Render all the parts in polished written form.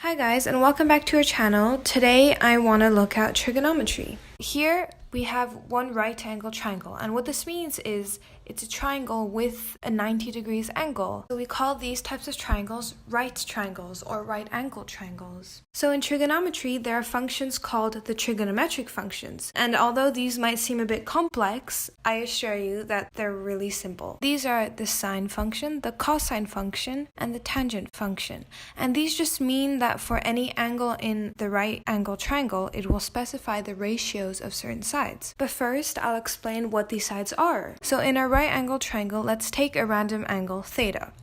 Hi guys, and welcome back to our channel. Today I want to look at trigonometry. Here we have one right angle triangle, and what this means is it's a triangle with a 90 degrees angle. So we call these types of triangles right triangles or right angle triangles. So in trigonometry there are functions called the trigonometric functions, and although these might seem a bit complex, I assure you that they're really simple. These are the sine function, the cosine function, and the tangent function, and these just mean that for any angle in the right angle triangle it will specify the ratios of certain sides. But first I'll explain what these sides are. So in a right angle triangle, let's take a random angle theta.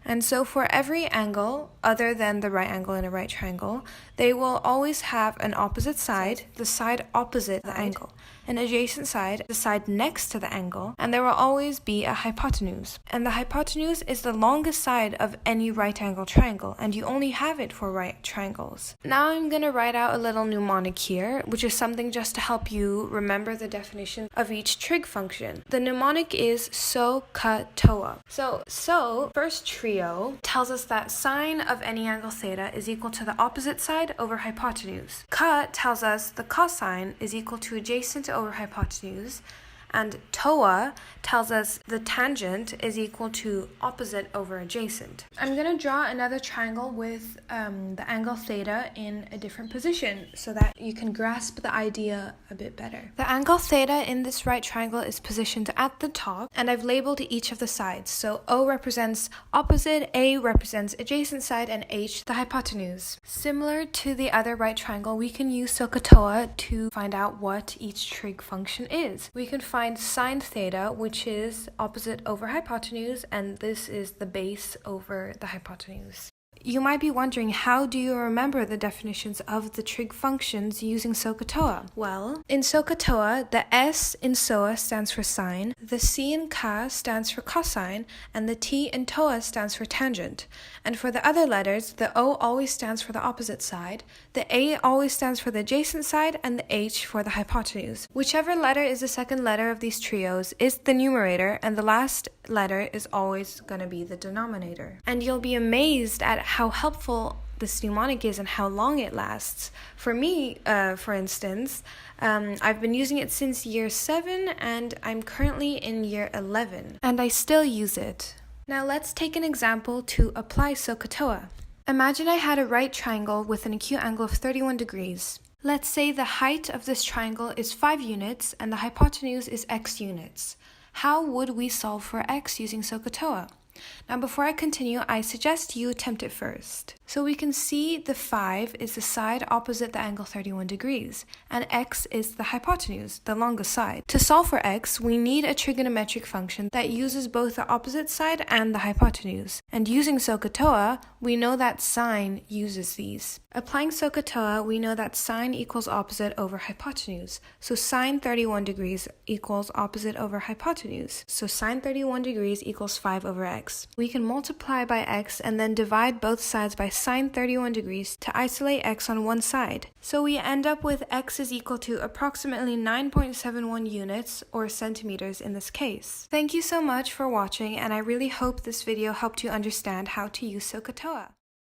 And so for every angle other than the right angle in a right triangle, they will always have an opposite side, the side opposite the angle, an adjacent side, the side next to the angle, and there will always be a hypotenuse. And the hypotenuse is the longest side of any right angle triangle, and you only have it for right triangles. Now I'm going to write out a little mnemonic here, which is something just to help you remember the definition of each trig function. The mnemonic is SOHCAHTOA. So first trio tells us that sine of any angle theta is equal to the opposite side over hypotenuse. Ka tells us the cosine is equal to adjacent over hypotenuse, and TOA tells us the tangent is equal to opposite over adjacent. I'm going to draw another triangle with the angle theta in a different position so that you can grasp the idea a bit better. The angle theta in this right triangle is positioned at the top, and I've labeled each of the sides. So O represents opposite, A represents adjacent side, and H the hypotenuse. Similar to the other right triangle, we can use SOHCAHTOA to find out what each trig function is. We can find sine theta, which is opposite over hypotenuse, and this is the base over the hypotenuse. You might be wondering, how do you remember the definitions of the trig functions using SOHCAHTOA? Well, in SOHCAHTOA, the S in SOA stands for sine, the C in Ka stands for cosine, and the T in TOA stands for tangent. And for the other letters, the O always stands for the opposite side, the A always stands for the adjacent side, and the H for the hypotenuse. Whichever letter is the second letter of these trios is the numerator, and the last letter is always going to be the denominator. And you'll be amazed at how helpful this mnemonic is and how long it lasts. For me, for instance, I've been using it since year 7 and I'm currently in year 11 and I still use it. Now let's take an example to apply SOHCAHTOA. Imagine I had a right triangle with an acute angle of 31 degrees. Let's say the height of this triangle is 5 units and the hypotenuse is x units. How would we solve for x using SOHCAHTOA? Now before I continue, I suggest you attempt it first. So we can see the 5 is the side opposite the angle 31 degrees, and x is the hypotenuse, the longest side. To solve for x, we need a trigonometric function that uses both the opposite side and the hypotenuse. And using SOHCAHTOA, we know that sine uses these. Applying SOHCAHTOA, we know that sine equals opposite over hypotenuse. So sine 31 degrees equals opposite over hypotenuse. So sine 31 degrees equals 5 over x. We can multiply by x and then divide both sides by sine 31 degrees to isolate x on one side. So we end up with x is equal to approximately 9.71 units, or centimeters in this case. Thank you so much for watching, and I really hope this video helped you understand how to use SOHCAHTOA.